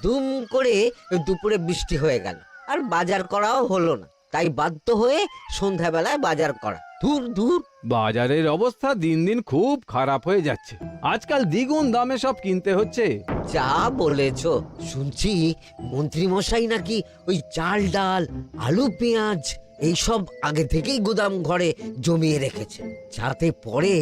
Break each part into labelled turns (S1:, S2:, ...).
S1: দুম করে দুপুরে বৃষ্টি হয়ে গেল, আর বাজার করাও হলো না। তাই বাধ্য হয়ে সন্ধ্যাবেলায় বাজার করা। দূর দূর।
S2: বাজারের অবস্থা দিন দিন খুব খারাপ হয়ে যাচ্ছে। আজকাল দ্বিগুণ দামে সব কিনতে হচ্ছে।
S1: যা বলেছ। শুনছি মন্ত্রী মশাই নাকি ওই চাল ডাল আলু পেঁয়াজ এইসব আগে থেকেই গুদাম ঘরে জমিয়ে রেখেছে, যাতে পরে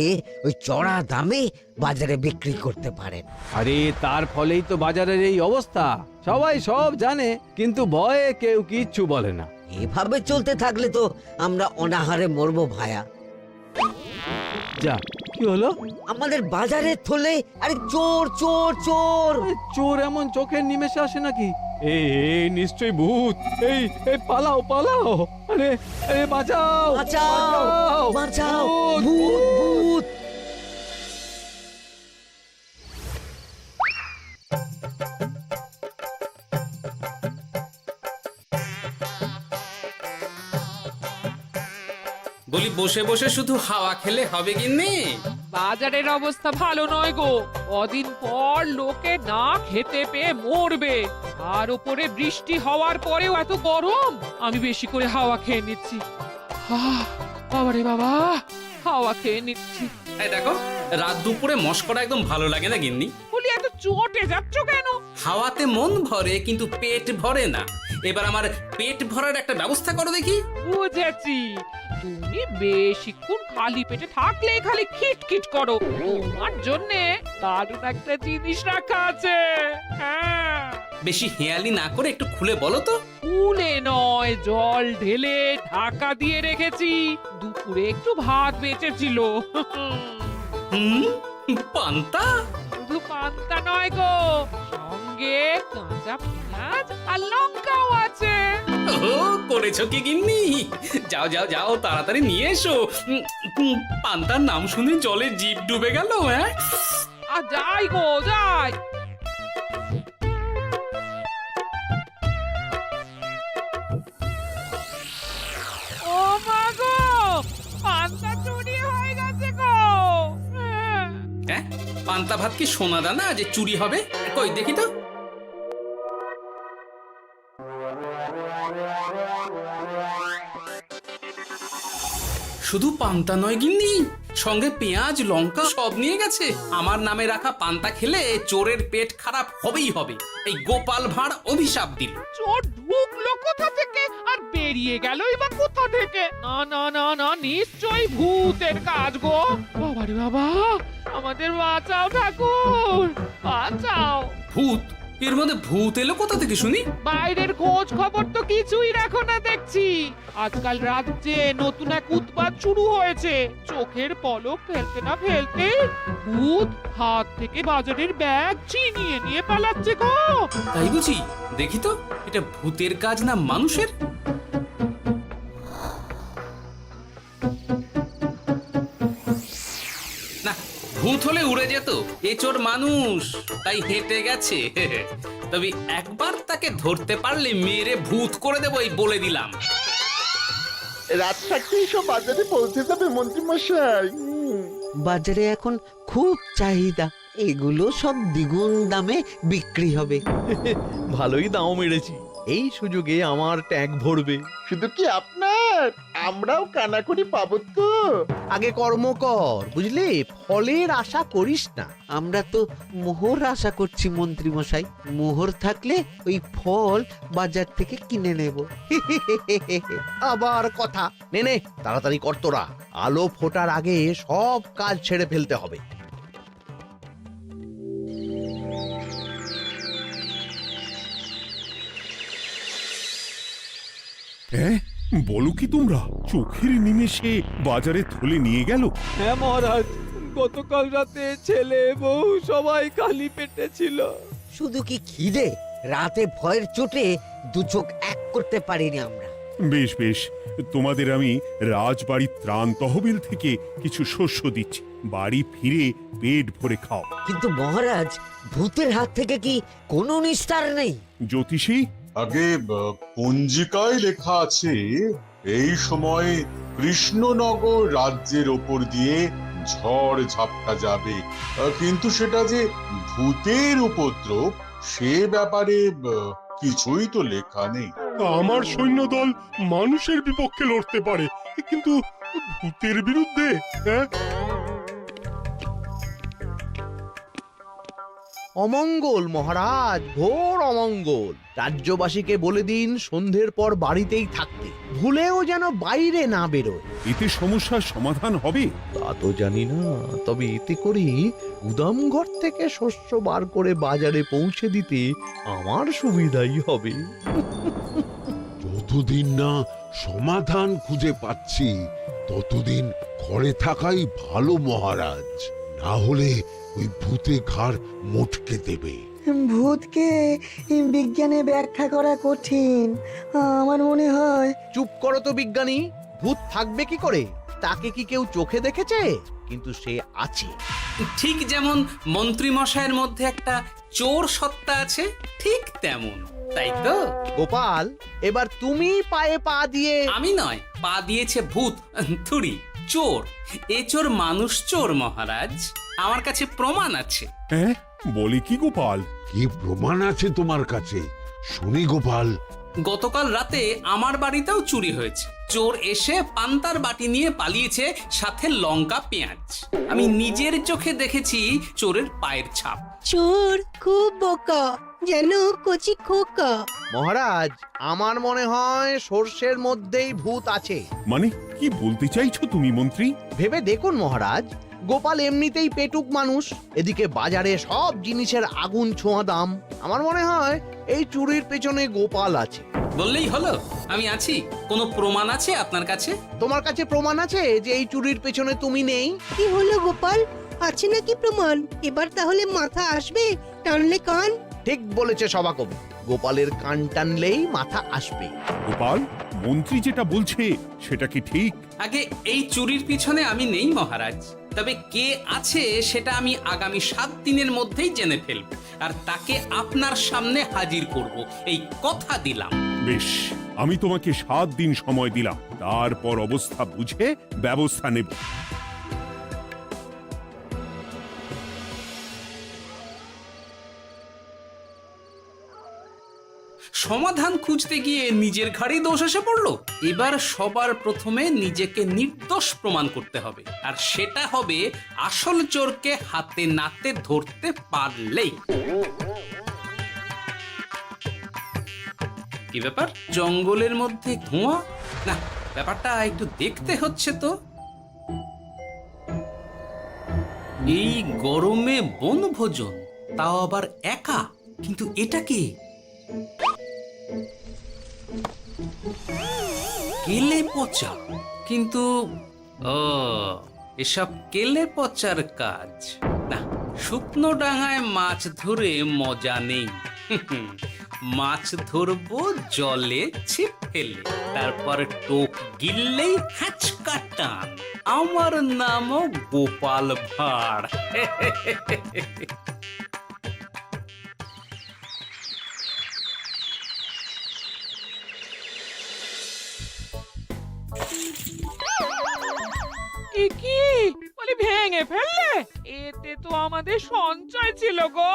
S1: ওই চড়া দামে বাজারে বিক্রি করতে পারেন।
S2: আরে তার ফলেই তো বাজারের এই অবস্থা। সবাই সব জানে, কিন্তু ভয়ে কেউ কিচ্ছু বলে না।
S1: এভাবে চলতে থাকলে তো আমরা অনাহারে মরবো ভায়া।
S2: যা, কি হলো?
S1: আমাদের বাজারে থলে আরে চোর চোর চোর।
S2: আরে, চোর এমন চোখের নিমেষে আসে নাকি? এই নিশ্চয়ই ভূত। এই পালাও পালাও। আরে আরে বাঁচাও
S1: বাঁচাও বাঁচাও, ভূত ভূত।
S3: বলি বসে বসে শুধু হাওয়া খেলে হবে গিন্নি?
S4: বাজারের অবস্থা ভালো নয় গো। কদিন পর লোকে না খেতে পেয়ে মরবে। আর উপরে বৃষ্টি হওয়ার পরেও এত গরম। আমি বেশি করে হাওয়া খেয়ে নিচ্ছি। বাবারে বাবা, হাওয়া খেয়ে নিচ্ছি।
S3: এই দেখো, রাত দুপুরে মস্করা একদম ভালো লাগে না গিন্নি।
S4: বলি এত চটে যাচ্ছ কেন?
S3: হাওয়াতে মন ভরে কিন্তু পেট ভরে না। এবার আমার পেট ভরার একটা ব্যবস্থা করো দেখি।
S4: বুঝেছি, তুমি বেশিক্ষণ খালি পেটে থাকলে খালি খিটখিট করো। তোমার জন্যে দারুণ একটা জিনিস রাখা আছে। হ্যাঁ,
S3: বেশি হেয়ালি না করে একটু খুলে বলো তো।
S4: ফুলে নয়, জল ঢেলে ঢাকা দিয়ে রেখেছি। দুপুরে একটু ভাত বেঁচেছিল।
S3: হুম, পান্তা?
S4: শুধু পান্তা নয় গো, সঙ্গে কাঁচা পেঁয়াজ আর লঙ্কাও আছে।
S3: ও, করেছো কি গিন্নি? যাও যাও যাও, তাড়াতাড়ি নিয়ে এসো। পান্তার নাম শুনে জলে জিভ ডুবে গেল। হ্যাঁ,
S4: আর যাই গো যাই। ও মা গো, পান্তা চুরি হয়ে গেছে গো।
S3: হ্যাঁ, পান্তা ভাত কি সোনা দানা যে চুরি হবে? কই দেখি তো। শুধু পান্তা নয় গিন্নি, সঙ্গে পেঁয়াজ লঙ্কা সব নিয়ে গেছে। আমার নামে রাখা পান্তা খেলে চোরের পেট খারাপ হবেই হবে। এই গোপাল ভাঁড় অভিশাপ দিল।
S4: চোর ঢুকলো কোথা থেকে আর বেরিয়ে গেলই বা কোথা থেকে? না না না না, নিশ্চয়ই ভূতের কাজ গো। বাবারে বাবা, আমাদের বাঁচাও ঠাকুর, বাঁচাও।
S3: ভূত? এর মধ্যে ভূত এলো কোথা থেকে শুনি?
S4: বাইরের খোঁজ খবর তো কিছুই রাখো না দেখছি। আজকাল রাজ্যে নতুন এক উৎপাত শুরু হয়েছে। চোখের পলক ফেলতে না ফেলতে ভূত হাত থেকে বাজারের ব্যাগ ছিনিয়ে নিয়ে পালাচ্ছে গো।
S3: তাই বুঝি? দেখি তো, এটা ভূতের কাজ না মানুষের? না, ভূত হলে উড়ে যেত। এ চোর মানুষ, তাই হেঁটে গেছে। তবে একবার তাকে ধরতে পারলে মেরে ভূত করে দেবো, এই বলে দিলাম।
S5: রাত থাকতেই সব বাজারে পৌঁছে যাবে মন্ত্রী মশাই।
S1: বাজারে এখন খুব চাহিদা, এগুলো সব দ্বিগুণ দামে বিক্রি হবে।
S6: ভালোই দাম মেরেছি, এই সুযোগে আমার ট্যাঙ্ক ভরবে।
S5: শুধু কি আপনার, আমরাও কানাকড়ি পাবো তো।
S6: আগে কর্ম কর, বুঝলি? ফলের আশা করিস না।
S1: আমরা তো মোহর আশা করছি মন্ত্রী মশাই। মোহর থাকলে ওই ফল বাজার থেকে কিনে নেব।
S6: আবার কথা নে নে, তাড়াতাড়ি কর তোরা। আলো ফোটার আগে সব কাজ ছেড়ে ফেলতে হবে।
S7: হ্যাঁ, বলো কি তোমরা? চোখের নিমেষে বাজারে থলে নিয়ে গেল?
S2: হ্যাঁ মহারাজ, গতকাল রাতে ছেলে বউ সবাই খালি পেটে ছিল।
S1: শুধু কি খিদে, রাতে ভয়ের চোটে দু চোখ এক করতে পারিনি আমরা।
S7: বেশ বেশ, তোমাদের আমি রাজবাড়ির ত্রাণ তহবিল থেকে কিছু শস্য দিচ্ছি। বাড়ি ফিরে পেট ভরে খাও।
S1: কিন্তু মহারাজ, ভূতের হাত থেকে কি কোনো নিস্তার নেই?
S7: জ্যোতিষী,
S8: আগে পঞ্জিকায় লেখা আছে এই সময় কৃষ্ণনগর রাজ্যের ওপর দিয়ে ঝড় ঝাপটা যাবে, কিন্তু সেটা যে ভূতের উপদ্রব সে ব্যাপারে কিছুই তো লেখা নেই।
S9: আমার সৈন্যদল মানুষের বিপক্ষে লড়তে পারে, কিন্তু ভূতের বিরুদ্ধে? হ্যাঁ,
S6: অমঙ্গল মহারাজ, ঘোর অমঙ্গল। রাজ্যবাসীকে বলে দিন সন্ধ্যের পর বাড়িতেই থাকতে, ভুলেও যেন বাইরে না বেরোয়।
S7: এতে সমস্যার সমাধান হবে?
S6: তা তো জানি না, তবে এতে করে গুদামঘর থেকে শস্য বার করে বাজারে পৌঁছে দিতে আমার সুবিধাই হবে।
S10: যতদিন না সমাধান খুঁজে পাচ্ছি ততদিন ঘরে থাকাই ভালো মহারাজ, না হলে ওই ভূতে ঘাড় মোটকে দেবে।
S11: ভূতকে বিজ্ঞানে ব্যাখ্যা করা কঠিন, আমার মনে হয়।
S6: চুপ করো তো বিজ্ঞানী, ভূত থাকবে কি করে? তাকে কি কেউ চোখে দেখেছে? কিন্তু সে আছে।
S3: ঠিক যেমন মন্ত্রী মশাইয়ের মধ্যে একটা চোর সত্তা আছে, ঠিক তেমন, তাই তো?
S6: গোপাল, এবার তুমি পায়ে পা দিয়ে।
S3: আমি নয়, পা দিয়েছে ভূত, থুড়ি চোর। এ চোর মানুষ চোর মহারাজ, আমার কাছে প্রমাণ আছে।
S7: হ্যাঁ, বলে কি গোপাল?
S10: কি প্রমাণ আছে তোমার কাছে? শুনি গোপাল।
S3: গতকাল রাতে আমার বাড়িতেও চুরি হয়েছে। চোর এসে পান্তার বাটি নিয়ে পালিয়েছে, সাথে লঙ্কা পেঁয়াজ। আমি নিজের চোখে দেখেছি চোরের পায়ের ছাপ।
S11: চোর খুব বোকা, যেন কচি খোকা।
S6: মহারাজ, আমার মনে হয় সর্ষের মধ্যেই ভূত আছে।
S7: মানে কি বলতে চাইছো তুমি মন্ত্রী?
S6: ভেবে দেখুন মহারাজ, গোপাল এমনিতেই পেটুক মানুষ, এদিকে বাজারে সব জিনিসের আগুন ছোঁয়া দাম। আমার মনে হয় এই চুরির পেছনে গোপাল আছে।
S3: বললেই হলো আমি আছি। কোনো প্রমাণ আছে আপনার কাছে?
S6: তোমার কাছে প্রমাণ আছে যে এই চুরির পেছনে তুমি নেই?
S11: কি হলো গোপাল, আছে নাকি প্রমাণ? এবার তাহলে মাথা আসবে, টানলে কান।
S6: ঠিক বলেছে সভাকবি, গোপালের কান টানলেই মাথা আসবে।
S7: গোপাল, মন্ত্রী যেটা বলছে সেটা কি ঠিক?
S3: আগে এই চুরির পিছনে আমি নেই মহারাজ, তবে কে আছে সেটা আমি আগামী 7 দিনের মধ্যেই জেনে ফেলব, আর তাকে আপনার সামনে হাজির করব, এই কথা দিলাম।
S7: বেশ, আমি তোমাকে 7 দিন সময় দিলাম, তারপর অবস্থা বুঝে ব্যবস্থা নেব।
S3: সমাধান খুঁজতে গিয়ে নিজের ঘাড়েই দোষ এসে পড়লো। এবার সবার প্রথমে নিজেকে নির্দোষ প্রমাণ করতে হবে, আর সেটা হবে আসল চোরকে হাতে নাতে ধরতে পারলেই। কি ব্যাপার, জঙ্গলের মধ্যে ধোঁয়া? না, ব্যাপারটা একটু দেখতে হচ্ছে তো। এই গরমে বনভোজন, তাও আবার একা, কিন্তু এটা কি? কেলে পচা, কিন্তু এসব কেলে পচার কাজ না। শুকনো ডাঙায় মাছ ধরে মজা নেই। মাছ ধরবো জলে ছিপ ফেলে, তারপর টোপ গিললেই হ্যাচকা টান। আমার নামও গোপাল ভাঁড়।
S4: কি বলি, ভেঙে ফেললে? এতে তো আমাদের সঞ্চয় ছিল গো।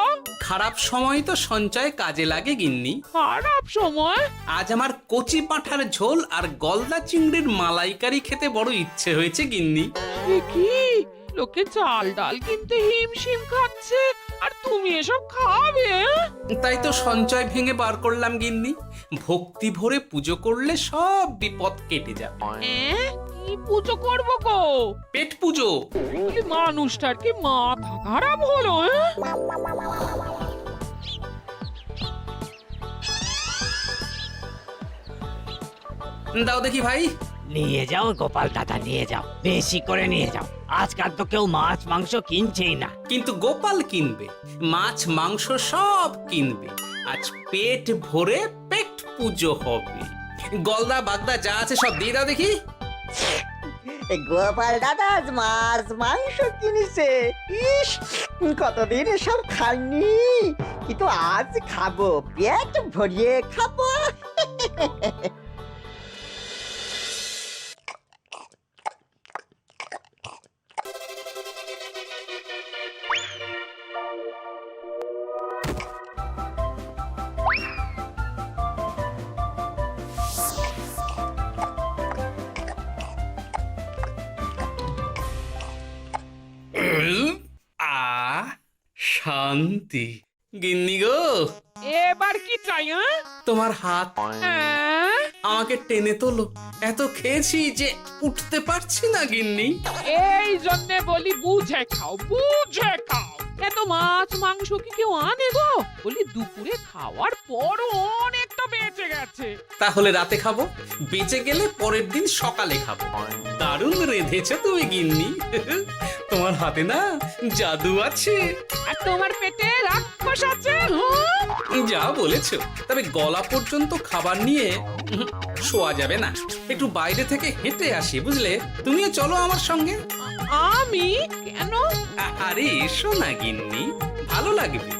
S3: খারাপ সময় তো সঞ্চয় কাজে লাগে গিন্নি।
S4: খারাপ সময়?
S3: আজ আমার কচি পাঁঠার ঝোল আর গলদা চিংড়ির মালাইকারি খেতে বড় ইচ্ছে হয়েছে গিন্নি।
S4: কি লোকে চাল ডাল কিনতে হিমশিম খাচ্ছে, আর তুমি এসব খাবে?
S3: তাই তো সঞ্চয় ভেঙে বার করলাম গিন্নি। ভক্তি ভরে পুজো করলে সব বিপদ কেটে যাবে।
S4: কি পুজো করবো গো?
S3: পেট পুজো।
S4: মানুষটার কি মাথা খারাপ হলো?
S3: দাও দেখি ভাই।
S1: নিয়ে যাও গোপাল দাদা, নিয়ে যাও, বেশি করে নিয়ে যাও। আজকাল তো কেউ মাছ মাংস কিনছেই না।
S3: কিন্তু গোপাল কিনবে, মাছ মাংস সব কিনবে। আজ পেট ভরে পেট পুজো হবে। গলদা বাগদা যা আছে সব দিয়ে দাও দেখি।
S11: গোপাল দাদা আজ মাছ মাংস কিনেছে। ইস, কতদিন এসব খাইনি, কিন্তু আজ খাবো, পেট ভরিয়ে খাবো।
S3: শান্তি। গিন্নি গো,
S4: এবার কি চাই?
S3: তোমার হাত
S4: হ্যাঁ?
S3: আমাকে টেনে তোলো। এত খেয়েছি যে উঠতে পারছি না গিন্নি।
S4: এই জন্যে বলি বুঝে খাও, বুঝে খাও। এত মাছ মাংস কি কেউ আনে গো? বলি দুপুরে খাওয়ার পরও অনেকটা বেঁচে গেছে।
S3: তাহলে রাতে খাবো, বেঁচে গেলে পরের দিন সকালে খাবো। দারুণ রেঁধেছো তুমি গিন্নি। তোমার হাতে না জাদু আছে।
S4: আর তোমার পেটে রাক্ষস আছে।
S3: যা বলেছো, তবে গলা পর্যন্ত খাবার নিয়ে শোয়া যাবে না। একটু বাইরে থেকে হেঁটে আসি, বুঝলে? তুমিও চলো আমার সঙ্গে।
S4: আমি কেন?
S3: আরে এসো না গিন্নি, ভালো লাগবে।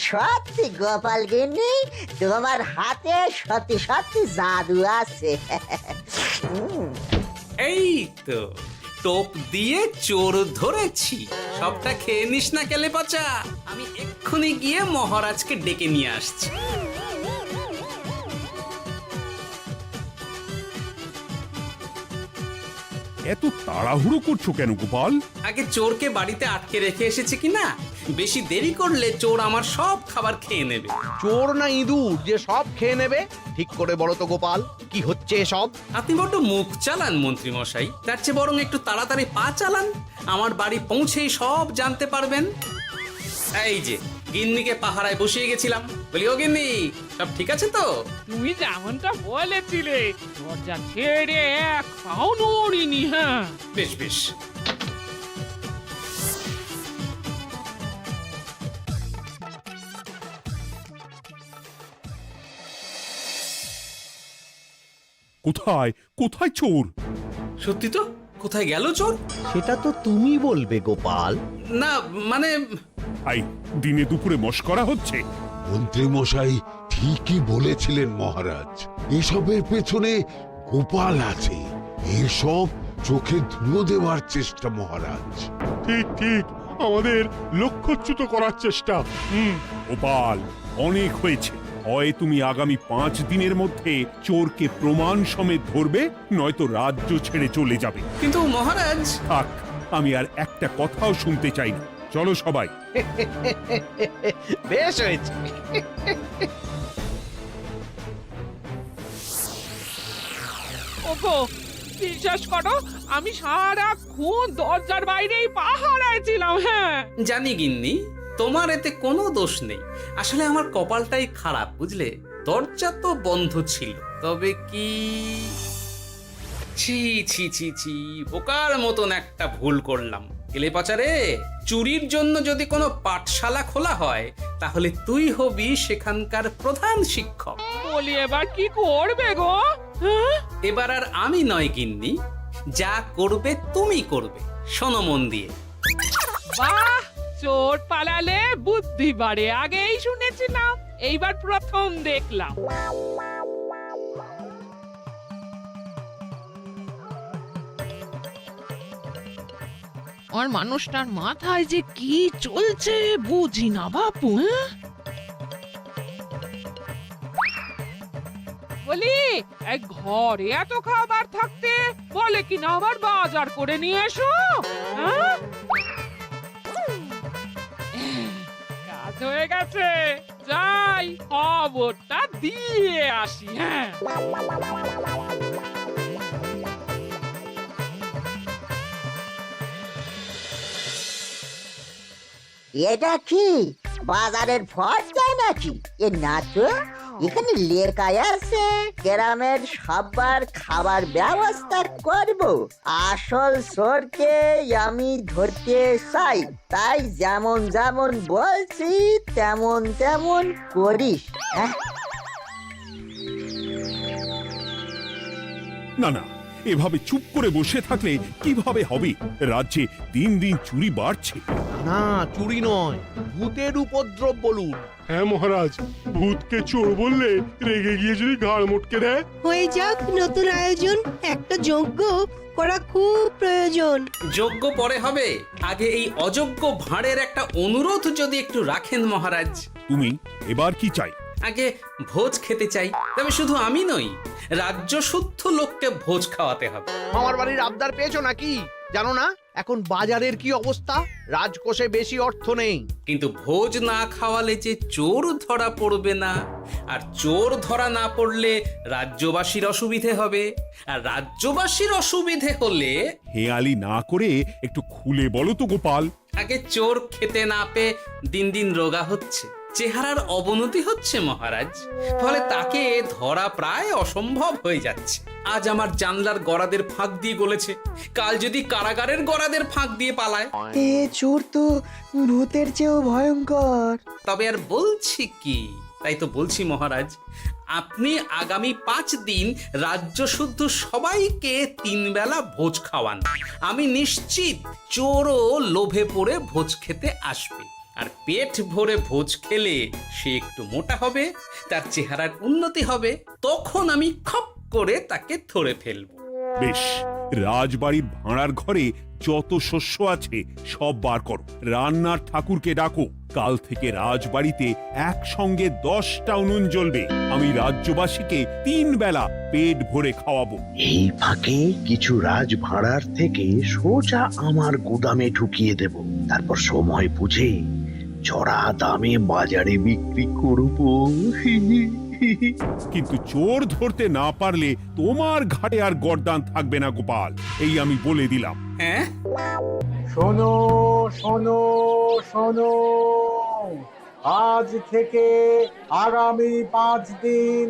S11: সত্যি গোপাল গিন্নি, তোমার হাতে সত্যি সত্যি জাদু আছে।
S3: এই তো টোপ দিয়ে চোর ধরেছি। সবটা খেয়ে নিস না কেলে পচা। আমি এক্ষুনি গিয়ে মহারাজকে ডেকে নিয়ে আসছি।
S7: এত তাড়াহুড়ো করছো কেন গোপাল?
S3: আগে চোরকে বাড়িতে আটকে রেখে এসেছে কিনা, বেশি দেরি করলে চোর আমার সব খাবার খেয়ে নেবে।
S6: চোর না ইঁদুর যে সব খেয়ে নেবে? ঠিক করে বলো তো গোপাল, কি হচ্ছে এসব?
S3: আপনি বড্ড মুখ চালান মন্ত্রী মশাই, তার চেয়ে বরং একটু তাড়াতাড়ি পা চালান। আমার বাড়ি পৌঁছেই সব জানতে পারবেন। এই যে গিন্নিকে পাহারায় বসিয়ে গেছিলাম, বলি ও গিন্নি, সব ঠিক আছে তো?
S4: তুমি যেমনটা বলেছিলে, দরজা ছেড়ে এক পাও নড়িনি। হ্যাঁ,
S3: বেশ বেশ।
S7: কোথায় কোথায় চোর?
S3: সত্যি তো, কোথায় গেল চোর?
S6: সেটা তো তুমি বলবে গোপাল।
S3: না মানে
S7: আই দিনে দুপুরে মশকরা হচ্ছে।
S10: মন্ত্রী মশাই ঠিকই বলেছিলেন মহারাজ, এসবের পেছনে গোপাল আছে। এসব চোখে ধুলো দেওয়ার চেষ্টা মহারাজ।
S9: ঠিক ঠিক, আমাদের লক্ষ্যচ্যুত করার চেষ্টা।
S7: গোপাল, অনেক হয়েছে। হয় তুমি আগামী 5 দিনের মধ্যে চোরকে প্রমাণ সমেত ধরবে, নয়তো রাজ্য ছেড়ে চলে যাবে।
S3: কিন্তু মহারাজ।
S7: থাক, আমি আর একটা কথাও শুনতে চাই না। চলো সবাই।
S6: বেশ হয়েছে।
S4: ওগো, বিশ্বাস করো, আমি সারাক্ষণ দরজার বাইরেই পাহারায় ছিলাম। হ্যাঁ,
S3: জানি গিন্নি, তোমার এতে কোনো দোষ নেই। আসলে আমার কপালটাই খারাপ, বুঝলে? দরজা তো বন্ধ ছিল, তবে কি ছি ছি ছি ছি, বোকার মতন একটা ভুল করলাম। এলে পাচারে, চুরির জন্য যদি কোনো পাঠশালা খোলা হয়, তাহলে তুই হবি সেখানকার প্রধান শিক্ষক।
S4: বলি এবার কি করবে গো? হ্যাঁ?
S3: এবার আর আমি নয় গিন্নি, যা করবে তুমি করবে। শোনো মন দিয়ে।
S4: বাহ, চোর পালালে বুদ্ধি বাড়ে, আগেই শুনেছিলাম, এইবার প্রথম দেখলাম। আর মানুষটার মাথায় যে কি চলছে বুঝি না বাপু। বলি, এক ঘরে এত খাবার থাকতে বলে কি না আবার বাজার করে নিয়ে এসো। হ্যাঁ? কাজ হয়ে গেছে, যাই খবরটা দিয়ে আসি। হ্যাঁ,
S11: এটা কি বাজারের ফর্দা নাকি? এ না তো, এখানে লেখা আছে গ্রামের সবার খাবার ব্যবস্থা করব। আসল চোরকে আমি ধরতে চাই, তাই যেমন যেমন বলছি তেমন তেমন করিস।
S7: না না, এভাবে চুপ করে বসে থাকলে কিভাবে হবে? রাজ্যে দিন দিন চুরি বাড়ছে।
S6: না চুরি নয়, ভূতের উপদ্রব বলুন।
S9: হ্যাঁ মহারাজ, ভূতকে চোর বললে রেগে গিয়ে যদি ঘাড় মোটকে দেয়।
S12: হয়ে যাক নতুন আয়োজন, একটা যজ্ঞ করা খুব প্রয়োজন।
S3: যোগ্য পরে হবে, আগে এই অযোগ্য ভাঁড়ের একটা অনুরোধ যদি একটু রাখেন মহারাজ।
S7: তুমি এবার কি চাই?
S3: আগে ভোজ খেতে চাই, তবে শুধু আমি নই, রাজ্য শুদ্ধ লোককে ভোজ খাওয়াতে হবে।
S6: আমার বাড়ির আবদার পেয়েছো নাকি? জানো না এখন বাজারের কি অবস্থা? রাজকোষে বেশি অর্থ নেই।
S3: কিন্তু ভোজ না খাওয়ালে যে চোর ধরা পড়বে না, আর চোর ধরা না পড়লে রাজ্যবাসীর অসুবিধে হবে, আর রাজ্যবাসীর অসুবিধে হলে
S7: হেয়ালি না করে একটু খুলে বলো তো গোপাল।
S3: আগে চোর খেতে না পেয়ে দিন দিন রোগা হচ্ছে, চেহারার অবনতি হচ্ছে মহারাজ, ফলে তাকে ধরা প্রায় অসম্ভব হয়ে যাচ্ছে। আজ আমার জানলার গড়াদের ফাঁক দিয়ে গলেছে, কাল যদি কারাগারের গড়াদের ফাঁক দিয়ে পালায়।
S11: এ চোর তো ভূতের চেয়েও ভয়ঙ্কর।
S3: তবে আর বলছি কি, তাই তো বলছি মহারাজ, আপনি আগামী 5 দিন রাজ্য শুদ্ধ সবাইকে 3 বেলা ভোজ খাওয়ান। আমি নিশ্চিত চোরও লোভে পড়ে ভোজ খেতে আসবে, আর পেট ভরে ভোজ খেলে সে একটু মোটা হবে, তার চেহারার উন্নতি হবে, তখন আমি খপ করে তাকে ধরে ফেলবো।
S7: বেশ, রাজবাড়ির ভাড়ার ঘরে যত শস্য আছে সব বার করো, রান্নার ঠাকুরকে ডাকো। কাল থেকে রাজবাড়িতে একসঙ্গে 10টা উনুন জ্বলবে। আমি রাজ্যবাসীকে 3 বেলা পেট ভরে খাওয়াবো।
S10: এই ফাঁকে কিছু রাজভাড়ার থেকে সোজা আমার গুদামে ঢুকিয়ে দেব, তারপর সময় বুঝে চড়া দামে বাজারে বিক্রি করব।
S7: কিন্তু চোর ধরতে না পারলে তোমার ঘাটে আর গর্দান থাকবে না গোপাল, এই আমি বলে দিলাম।
S3: হ্যাঁ,
S2: শোনো শোনো শোনো, আজ থেকে আগামী 5 দিন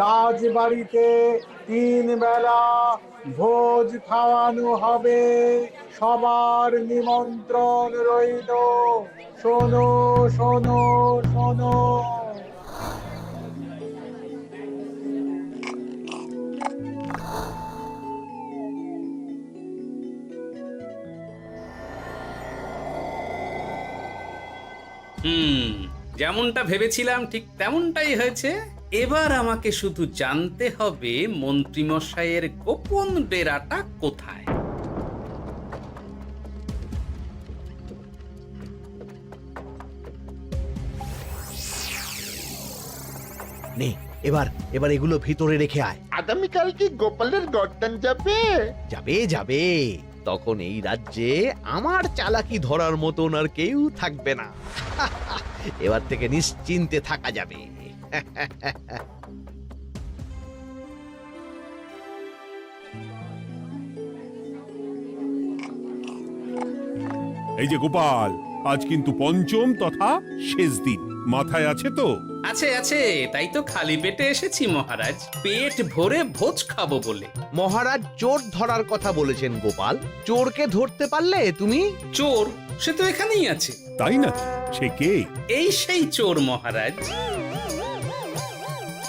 S2: রাজবাড়িতে 3 বেলা ভোজ খাওয়ানো হবে, সবার নিমন্ত্রণ রইল। শোনো শোনো শোনো।
S3: যেমনটা ভেবেছিলাম ঠিক তেমনটাই হয়েছে। এবার আমাকে শুধু জানতে হবে মন্ত্রীমশাইয়ের গোপন ডেরাটা কোথায়।
S6: নে এবার এগুলো ভিতরে রেখে আয়।
S5: আগামীকাল কি গোপালের গর্দান যাবে?
S6: যাবে যাবে, তখন এই রাজ্যে আমার চালাকি ধরার মতন আর কেউ থাকবে না। এবার থেকে নিশ্চিন্তে থাকা যাবে।
S7: এই যে গোপাল, আজ কিন্তু পঞ্চম তথা শেষ দিন, মাথায় আছে তো?
S3: আছে আছে, তাই তো খালি পেটে এসেছি মহারাজ, পেট ভরে ভোজ খাবো বলে।
S6: মহারাজ চোর ধরার কথা বলেছেন গোপাল, চোরকে ধরতে পারলে তুমি?
S3: চোর সে তো এখানেই আছে।
S7: তাই নাকি? সে কে?
S3: এই সেই চোর মহারাজ।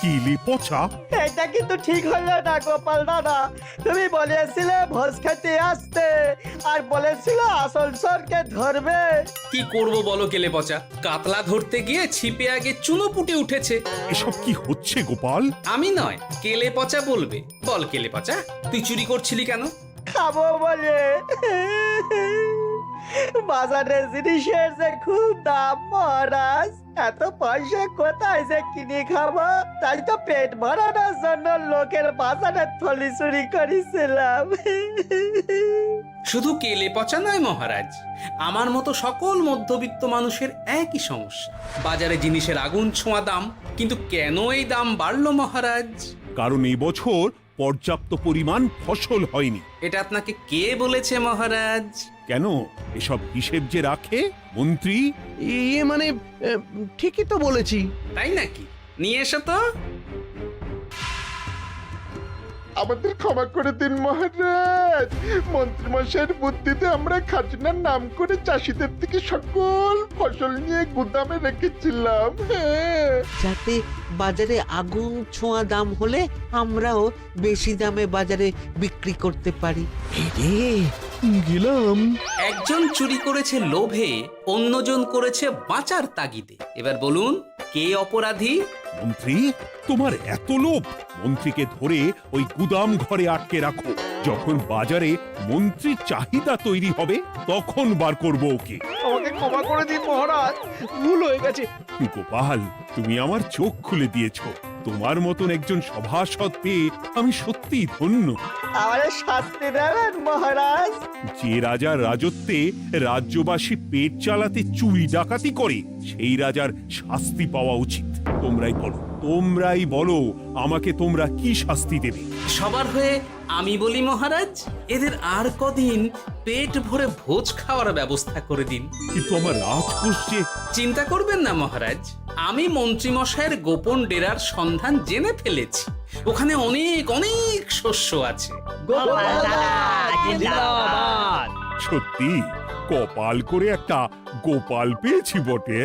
S7: কিলি পচা,
S11: এটা কিন্তু ঠিক হলো না গোপাল দাদা। তুমি বলেছিলে ভোজ খেতে আসতে, আর বলেছিলে আসল চোরকে ধরবে।
S3: কি করব বলো কেলে পচা, কাতলা ধরতে গিয়ে ছিপে আগে চুনো পুটে উঠেছে।
S7: এসব কি হচ্ছে গোপাল?
S3: আমি নয়, কেলে পচা বলবে। বল কেলে পচা, তুই চুরি করছিলি কেন?
S11: খাবো বলে। বাজারে জিনিসের যে খুব দাম মহারাজ, এত পয়সা কোথায় যে কিনে খাবো, তাই তো পেট ভরানোর জন্য লোকের বাজারে থলি চুরি করেছিলাম।
S3: শুধু কেলে পচা নয় মহারাজ, আমার মতো সকল মধ্যবিত্ত মানুষের একই সমস্যা। বাজারে জিনিসের আগুন ছোঁয়া দাম, কিন্তু কেন এই দাম বাড়লো মহারাজ?
S7: কারণ এই বছর পর্যাপ্ত পরিমাণ ফসল হয়নি।
S3: এটা আপনাকে কে বলেছে মহারাজ?
S7: কেন, এসব হিসেব যে রাখে মন্ত্রী।
S6: ইয়ে মানে ঠিকই তো বলেছি।
S3: তাই নাকি? নিয়ে এসো তো।
S5: আমাদের ক্ষমা করে দিন মহারাজ, মন্ত্রীমশাইয়ের বুদ্ধিতে আমরা খাজনার নাম করে চাষিদের থেকে সকল ফসল নিয়ে গুদামে রেখেছিলাম।
S1: যাতে বাজারে আগুন ছোঁয়া দাম হলে আমরাও বেশি দামে বাজারে বিক্রি করতে পারি।
S6: রে
S9: গেলাম।
S3: একজন চুরি করেছে লোভে, অন্যজন করেছে বাঁচার তাগিদে। এবার বলুন কে অপরাধী?
S7: মন্ত্রী, তোমার এত লোভ! মন্ত্রীকে ধরে ওই গুদাম ঘরে আটকে রাখো। যখন বাজারে মন্ত্রীর চাহিদা তৈরি হবে তখন বার করবো ওকে।
S6: আমাকে ক্ষমা করে দিন মহারাজ, ভুল হয়ে গেছে।
S7: গোপাল, তুমি আমার চোখ খুলে দিয়েছো। তোমার মতন একজন সভাসদ পেয়ে আমি সত্যিই ধন্য।
S11: আমারে শাস্তি দেবেন মহারাজ?
S7: যে রাজার রাজত্বে রাজ্যবাসী পেট চালাতে চুরি ডাকাতি করে সেই রাজার শাস্তি পাওয়া উচিত। তোমরাই বলো আমাকে তোমরা কি শাস্তি দেবে?
S3: সবার হয়ে আমি বলি মহারাজ, এদের আর কদিন পেট ভরে ভোজ খাওয়ার ব্যবস্থা করে দিন।
S7: কিন্তু আমার রাজকোষ যে।
S3: চিন্তা করবেন না মহারাজ, আমি মন্ত্রীমশাইয়ের গোপন ডেরার সন্ধান জেনে ফেলেছি। ওখানে অনেক অনেক শস্য আছে।
S7: সত্যি কপাল করে একটা গোপাল পেয়েছি বটে।